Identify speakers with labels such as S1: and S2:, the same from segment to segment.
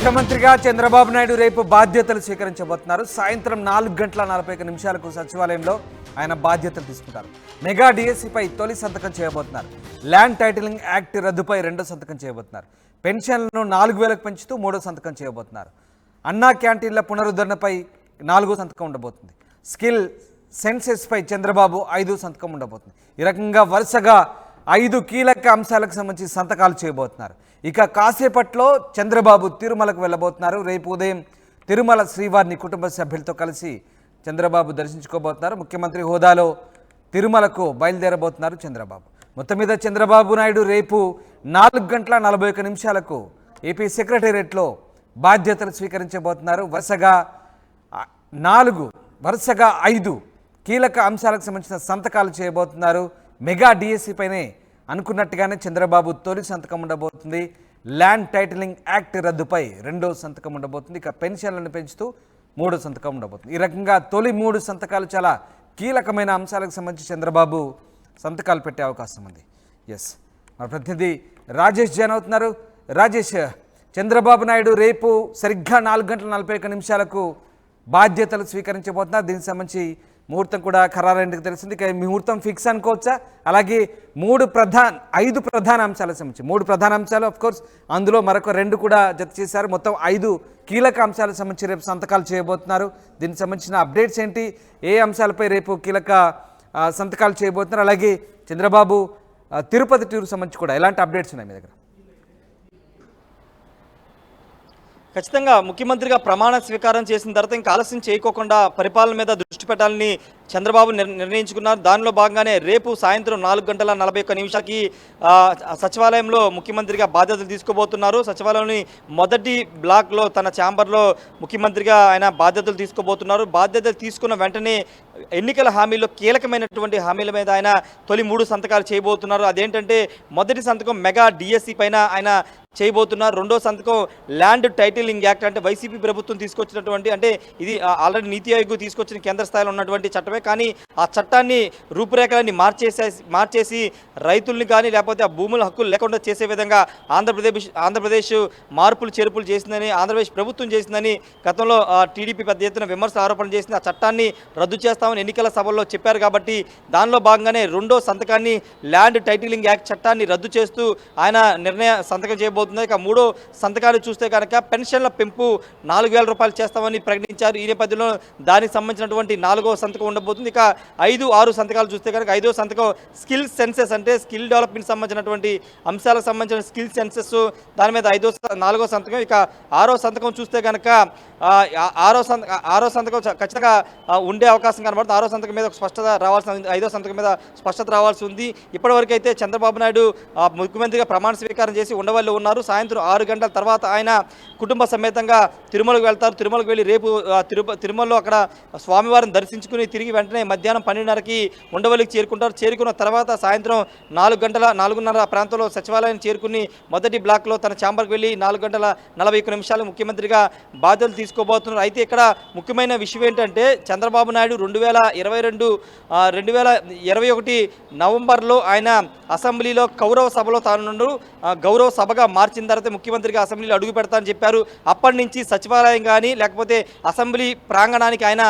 S1: ముఖ్యమంత్రిగా చంద్రబాబు నాయుడు రేపు బాధ్యతలు స్వీకరించబోతున్నారు. సాయంత్రం 4:41 సచివాలయంలో ఆయన బాధ్యతలు తీసుకుంటారు. మెగా డిఎస్సిపై తొలి సంతకం చేయబోతున్నారు. ల్యాండ్ టైటిలింగ్ యాక్ట్ రద్దుపై రెండో సంతకం చేయబోతున్నారు. పెన్షన్లను 4,000కు పెంచుతూ మూడో సంతకం చేయబోతున్నారు. అన్నా క్యాంటీన్ల పునరుద్ధరణపై 4వ సంతకం ఉండబోతుంది. స్కిల్ సెన్సెస్పై చంద్రబాబు 5వ సంతకం ఉండబోతుంది. ఈ రకంగా వరుసగా 5 కీలక అంశాలకు సంబంధించి సంతకాలు చేయబోతున్నారు. ఇక కాసేపట్లో చంద్రబాబు తిరుమలకు వెళ్ళబోతున్నారు. రేపు ఉదయం తిరుమల శ్రీవారిని కుటుంబ సభ్యులతో కలిసి చంద్రబాబు దర్శించుకోబోతున్నారు. ముఖ్యమంత్రి హోదాలో తిరుమలకు బయలుదేరబోతున్నారు చంద్రబాబు. మొత్తం మీద చంద్రబాబు నాయుడు రేపు 4:41 ఏపీ సెక్రటేరియట్లో బాధ్యతలు స్వీకరించబోతున్నారు. వరుసగా 5 కీలక అంశాలకు సంబంధించిన సంతకాలు చేయబోతున్నారు. మెగా డిఎస్సి పైనే అనుకున్నట్టుగానే చంద్రబాబు తొలి సంతకం ఉండబోతుంది. ల్యాండ్ టైటిలింగ్ యాక్ట్ రద్దుపై రెండో సంతకం ఉండబోతుంది. ఇక పెన్షన్లను పెంచుతూ మూడో సంతకం ఉండబోతుంది. ఈ రకంగా తొలి 3 సంతకాలు చాలా కీలకమైన అంశాలకు సంబంధించి చంద్రబాబు సంతకాలు పెట్టే అవకాశం ఉంది. మన ప్రతినిధి రాజేష్ జాయిన్ అవుతున్నారు. రాజేష్, చంద్రబాబు నాయుడు రేపు సరిగ్గా 4:41 బాధ్యతలు స్వీకరించబోతున్నారు. దీనికి సంబంధించి ముహూర్తం కూడా ఖరారైనట్టు తెలిసింది. ఇక ముహూర్తం ఫిక్స్ అనుకోవచ్చా? అలాగే 5 ప్రధాన అంశాలకు సంబంధించి 3 ప్రధాన అంశాలు, అఫ్కోర్స్ అందులో మరొక 2 కూడా జత చేశారు. మొత్తం 5 కీలక అంశాలకు సంబంధించి రేపు సంతకాలు చేయబోతున్నారు. దీనికి సంబంధించిన అప్డేట్స్ ఏంటి? ఏ అంశాలపై రేపు కీలక సంతకాలు చేయబోతున్నారు? అలాగే చంద్రబాబు తిరుపతి టూర్కి సంబంధించి కూడా ఎలాంటి అప్డేట్స్ ఉన్నాయి మీ దగ్గర?
S2: ఖచ్చితంగా ముఖ్యమంత్రిగా ప్రమాణ స్వీకారం చేసిన తర్వాత ఇంకా ఆలస్యం చేయకోకుండా పరిపాలన మీద దృష్టి పెట్టాలని చంద్రబాబు నిర్ణయించుకున్నారు. దానిలో భాగంగానే రేపు సాయంత్రం 4:41 సచివాలయంలో ముఖ్యమంత్రిగా బాధ్యతలు తీసుకోబోతున్నారు. సచివాలయంలోని మొదటి బ్లాక్లో తన ఛాంబర్లో ముఖ్యమంత్రిగా ఆయన బాధ్యతలు తీసుకోబోతున్నారు. బాధ్యతలు తీసుకున్న వెంటనే ఎన్నికల హామీలో కీలకమైనటువంటి హామీల మీద ఆయన తొలి 3 సంతకాలు చేయబోతున్నారు. అదేంటంటే మొదటి సంతకం మెగా డిఎస్సి పైన ఆయన చేయబోతున్నారు. రెండో సంతకం ల్యాండ్ టైటిలింగ్ యాక్ట్, అంటే వైసీపీ ప్రభుత్వం తీసుకొచ్చినటువంటి, అంటే ఇది ఆల్రెడీ నీతి ఆయోగ్ తీసుకొచ్చిన కేంద్ర స్థాయిలో ఉన్నటువంటి చట్టమే, కానీ ఆ చట్టాన్ని రూపురేఖలన్నీ మార్చేసి రైతుల్ని కానీ లేకపోతే ఆ భూముల హక్కులు లేకుండా చేసే విధంగా ఆంధ్రప్రదేశ్ మార్పులు చేర్పులు చేసిందని, ఆంధ్రప్రదేశ్ ప్రభుత్వం చేసిందని గతంలో టీడీపీ పెద్ద ఎత్తున విమర్శలు ఆరోపణలు చేసింది. ఆ చట్టాన్ని రద్దు చేస్తామని ఎన్నికల సభల్లో చెప్పారు. కాబట్టి దానిలో భాగంగానే రెండో సంతకాన్ని ల్యాండ్ టైటిలింగ్ యాక్ట్ చట్టాన్ని రద్దు చేస్తూ ఆయన సంతకం చేయబోతున్నారు. ఇక మూడో సంతకాలు చూస్తే కనుక పెన్షన్ల పెంపు 4,000 రూపాయలు చేస్తామని ప్రకటించారు. ఈ నేపథ్యంలో దానికి సంబంధించినటువంటి 4వ సంతకం ఉండబోతుంది. ఇక 5, 6 సంతకాలు చూస్తే కనుక 5వ సంతకం స్కిల్ సెన్సెస్, అంటే స్కిల్ డెవలప్మెంట్ సంబంధించినటువంటి అంశాలకు సంబంధించిన స్కిల్ సెన్సెస్, దాని మీద 4వ సంతకం. ఇక 6వ సంతకం చూస్తే కనుక 6వ సంతకం ఖచ్చితంగా ఉండే అవకాశం కనబడుతుంది. 6వ సంతకం మీద స్పష్టత రావాల్సి ఉంది, 5వ సంతకం మీద స్పష్టత రావాల్సి ఉంది. ఇప్పటివరకు అయితే చంద్రబాబు నాయుడు ముఖ్యమంత్రిగా ప్రమాణ స్వీకారం చేసి ఉండవల్లి ఉన్నారు. సాయంత్రం 6 గంటల తర్వాత ఆయన కుటుంబ సమేతంగా తిరుమలకు వెళ్తారు. తిరుమలకు వెళ్ళి రేపు తిరుమలలో అక్కడ స్వామివారిని దర్శించుకుని తిరిగి వెంటనే మధ్యాహ్నం 12:30కి ఉండవల్లికి చేరుకుంటారు. చేరుకున్న తర్వాత సాయంత్రం 4:30 ప్రాంతంలో సచివాలయం చేరుకుని మొదటి బ్లాక్లో తన ఛాంబర్కి వెళ్ళి 4:41 ముఖ్యమంత్రిగా బాధ్యతలు తీసుకోబోతున్నారు. అయితే ఇక్కడ ముఖ్యమైన విషయం ఏంటంటే చంద్రబాబు నాయుడు 2021 నవంబర్లో ఆయన అసెంబ్లీలో కౌరవ సభలో తాను గౌరవ సభగా మార్చిన తర్వాత ముఖ్యమంత్రిగా అసెంబ్లీలో అడుగు పెడతానని చెప్పారు. అప్పటి నుంచి సచివాలయం కానీ లేకపోతే అసెంబ్లీ ప్రాంగణానికి ఆయన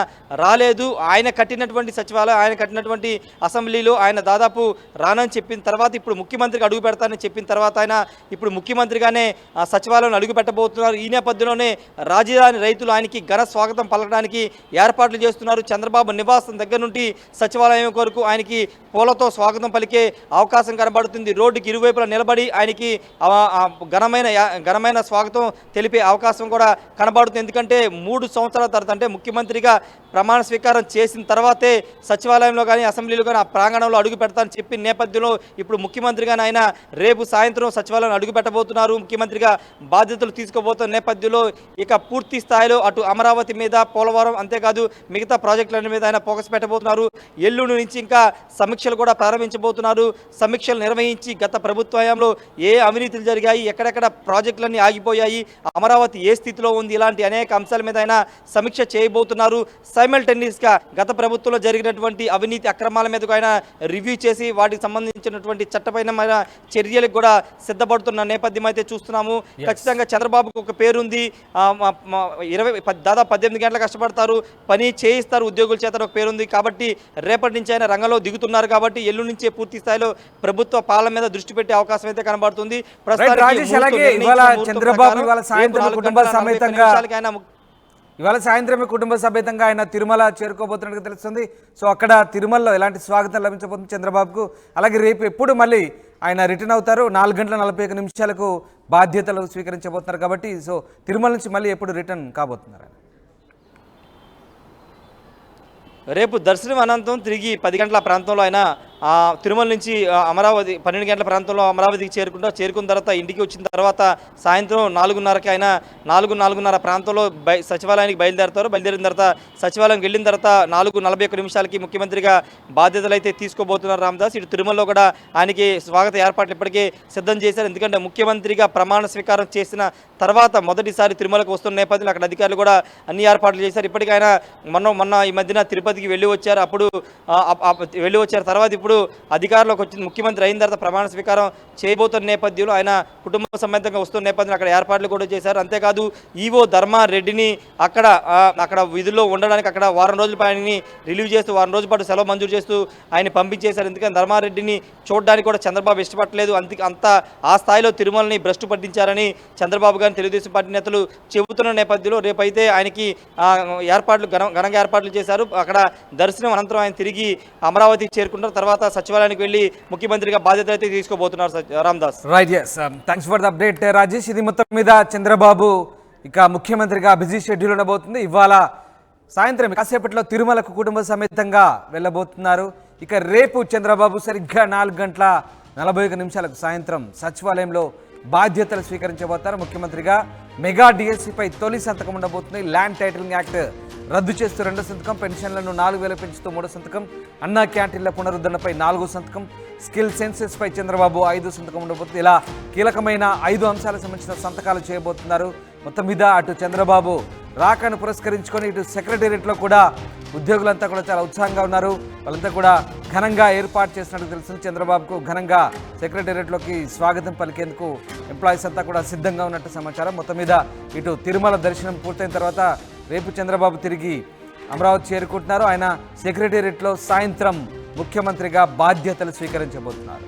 S2: రాలేదు. ఆయన కట్టినటువంటి సచివాలయం, ఆయన కట్టినటువంటి అసెంబ్లీలో ఆయన దాదాపు రానని చెప్పిన తర్వాత ఇప్పుడు ముఖ్యమంత్రికి అడుగు పెడతానని చెప్పిన తర్వాత ఆయన ఇప్పుడు ముఖ్యమంత్రిగానే సచివాలయంలో అడుగు పెట్టబోతున్నారు. ఈ నేపథ్యంలోనే రాజధాని రైతులు ఆయనకి ఘన స్వాగతం పలకడానికి ఏర్పాట్లు చేస్తున్నారు. చంద్రబాబు నివాసం దగ్గర నుండి సచివాలయం వరకు ఆయనకి పూలతో స్వాగతం పలికే అవకాశం కనబడుతుంది. రోడ్డుకి ఇరువైపులా నిలబడి ఆయనకి ఘనమైన స్వాగతం తెలిపే అవకాశం కూడా కనబడుతుంది. ఎందుకంటే 3 సంవత్సరాల తర్వాత, అంటే ముఖ్యమంత్రిగా ప్రమాణ స్వీకారం చేసిన తర్వాతే సచివాలయంలో కానీ అసెంబ్లీలో కానీ ఆ ప్రాంగణంలో అడుగు పెడతానని చెప్పిన నేపథ్యంలో ఇప్పుడు ముఖ్యమంత్రిగా ఆయన రేపు సాయంత్రం సచివాలయం అడుగు పెట్టబోతున్నారు. ముఖ్యమంత్రిగా బాధ్యతలు తీసుకోబోతున్న నేపథ్యంలో ఇక పూర్తి స్థాయిలో అటు అమరావతి మీద, పోలవరం, అంతేకాదు మిగతా ప్రాజెక్టుల మీద ఆయన ఫోకస్ పెట్టబోతున్నారు. ఎల్లుండి నుంచి ఇంకా సమీక్షలు కూడా ప్రారంభించబోతున్నారు. సమీక్షలు నిర్వహించి గత ప్రభుత్వ హయాంలో ఏ అవినీతులు జరిగాయి, ఎక్కడెక్కడ ప్రాజెక్టులన్నీ ఆగిపోయాయి, అమరావతి ఏ స్థితిలో ఉంది, ఇలాంటి అనేక అంశాల మీద ఆయన సమీక్ష చేయబోతున్నారు. సైమల్టేనియస్గా గత ప్రభుత్వం ప్రభుత్వంలో జరిగినటువంటి అవినీతి అక్రమాల మీద ఆయన రివ్యూ చేసి వాటికి సంబంధించినటువంటి చట్టపరమైన చర్యలకు కూడా సిద్ధపడుతున్న నేపథ్యం అయితే చూస్తున్నాము. ఖచ్చితంగా చంద్రబాబుకు ఒక పేరుంది. 20 దాదాపు 18 గంటలు కష్టపడతారు, పని చేయిస్తారు ఉద్యోగుల చేత ఒక పేరుంది. కాబట్టి రేపటి నుంచి ఆయన రంగంలో దిగుతున్నారు. కాబట్టి ఎల్లుండి నుంచే పూర్తి స్థాయిలో ప్రభుత్వ పాలన మీద దృష్టి పెట్టే అవకాశం అయితే కనబడుతుంది.
S1: చంద్రబాబు ఇవాళ సాయంత్రమే కుటుంబ సమేతంగా ఆయన తిరుమల చేరుకోబోతున్నట్టు తెలుస్తుంది. సో అక్కడ తిరుమలలో ఎలాంటి స్వాగతం లభించబోతుంది చంద్రబాబుకు, అలాగే రేపు ఎప్పుడు మళ్ళీ ఆయన రిటర్న్ అవుతారు, 4:41 బాధ్యతలు స్వీకరించబోతున్నారు. కాబట్టి సో తిరుమల నుంచి మళ్ళీ ఎప్పుడు రిటర్న్ కాబోతున్నారు?
S2: రేపు దర్శనం అనంతరం తిరిగి 10 గంటల ప్రాంతంలో ఆయన తిరుమల నుంచి అమరావతి 12 గంటల ప్రాంతంలో అమరావతికి చేరుకున్న తర్వాత ఇంటికి వచ్చిన తర్వాత సాయంత్రం 4:30కి ఆయన 4:30 ప్రాంతంలో సచివాలయానికి బయలుదేరుతారు. బయలుదేరిన తర్వాత సచివాలయంకి వెళ్ళిన తర్వాత 4:41 ముఖ్యమంత్రిగా బాధ్యతలు అయితే తీసుకోబోతున్నారు రామదాస్. ఇటు తిరుమలలో కూడా ఆయనకి స్వాగత ఏర్పాట్లు ఇప్పటికే సిద్ధం చేశారు. ఎందుకంటే ముఖ్యమంత్రిగా ప్రమాణ స్వీకారం చేసిన తర్వాత మొదటిసారి తిరుమలకు వస్తున్న నేపథ్యంలో అక్కడ అధికారులు కూడా అన్ని ఏర్పాట్లు చేశారు. ఇప్పటికీ ఆయన మొన్న ఈ మధ్యన తిరుపతికి వెళ్ళి వచ్చారు. అప్పుడు వెళ్ళి వచ్చారు తర్వాత ఇప్పుడు అధికారంలోకి వచ్చింది. ముఖ్యమంత్రి అయిన తర్వాత ప్రమాణ స్వీకారం చేయబోతున్న నేపథ్యంలో ఆయన కుటుంబ సమేతంగా వస్తున్న నేపథ్యంలో అక్కడ ఏర్పాట్లు కూడా చేశారు. అంతేకాదు ఈవో ధర్మారెడ్డిని అక్కడ విధుల్లో ఉండడానికి అక్కడ వారం రోజుల ఆయన్ని రిలీవ్ చేస్తూ వారం రోజుల పాటు సెలవు మంజూరు చేస్తూ ఆయన పంపించేశారు. ఎందుకంటే ధర్మారెడ్డిని చూడడానికి కూడా చంద్రబాబు ఇష్టపడలేదు. అంత ఆ స్థాయిలో తిరుమలని భ్రష్టు పట్టించారని చంద్రబాబు గారిని తెలుగుదేశం పార్టీ నేతలు చెబుతున్న నేపథ్యంలో రేపైతే ఆయనకి ఏర్పాట్లు ఘనంగా ఏర్పాట్లు చేశారు. అక్కడ దర్శనం అనంతరం ఆయన తిరిగి అమరావతికి చేరుకుంటారు. తర్వాత సచివాలయానికి వెళ్ళి ముఖ్యమంత్రిగా బాధ్యతలు అయితే తీసుకోబోతున్నారు Ramdas.
S1: Right, thanks for the update Rajesh. ఇది మొత్తం మీద చంద్రబాబు ఇక ముఖ్యమంత్రిగా బిజీ షెడ్యూల్ ఉండబోతుంది. ఇవాళ సాయంత్రం కాసేపట్లో తిరుమలకు కుటుంబ సమేతంగా వెళ్ళబోతున్నారు. ఇక రేపు చంద్రబాబు సరిగ్గా 4:41 సాయంత్రం సచివాలయంలో బాధ్యతలు స్వీకరించబోతారు. ముఖ్యమంత్రిగా మెగా డిఎస్సిపై తొలి సంతకం ఉండబోతుంది. ల్యాండ్ టైటిలింగ్ యాక్ట్ రద్దు చేస్తూ 2వ సంతకం, పెన్షన్లను 4,000 పెంచుతూ 3వ సంతకం, అన్నా క్యాంటీన్ల పునరుద్ధరణపై 4వ సంతకం, స్కిల్ సెన్సెస్ పై చంద్రబాబు 5వ సంతకం ఉండబోతుంది. ఇలా కీలకమైన 5 అంశాలకు సంబంధించిన సంతకాలు చేయబోతున్నారు. మొత్తం మీద అటు చంద్రబాబు రాకను పురస్కరించుకొని ఇటు సెక్రటేరియట్లో కూడా ఉద్యోగులంతా కూడా చాలా ఉత్సాహంగా ఉన్నారు. వాళ్ళంతా కూడా ఘనంగా ఏర్పాటు చేసినట్టు తెలుస్తుంది. చంద్రబాబుకు ఘనంగా సెక్రటేరియట్లోకి స్వాగతం పలికేందుకు ఎంప్లాయీస్ అంతా కూడా సిద్ధంగా ఉన్నట్టు సమాచారం. మొత్తం మీద ఇటు తిరుమల దర్శనం పూర్తయిన తర్వాత రేపు చంద్రబాబు తిరిగి అమరావతి చేరుకుంటున్నారు. ఆయన సెక్రటేరియట్లో సాయంత్రం ముఖ్యమంత్రిగా బాధ్యతలు స్వీకరించబోతున్నారు.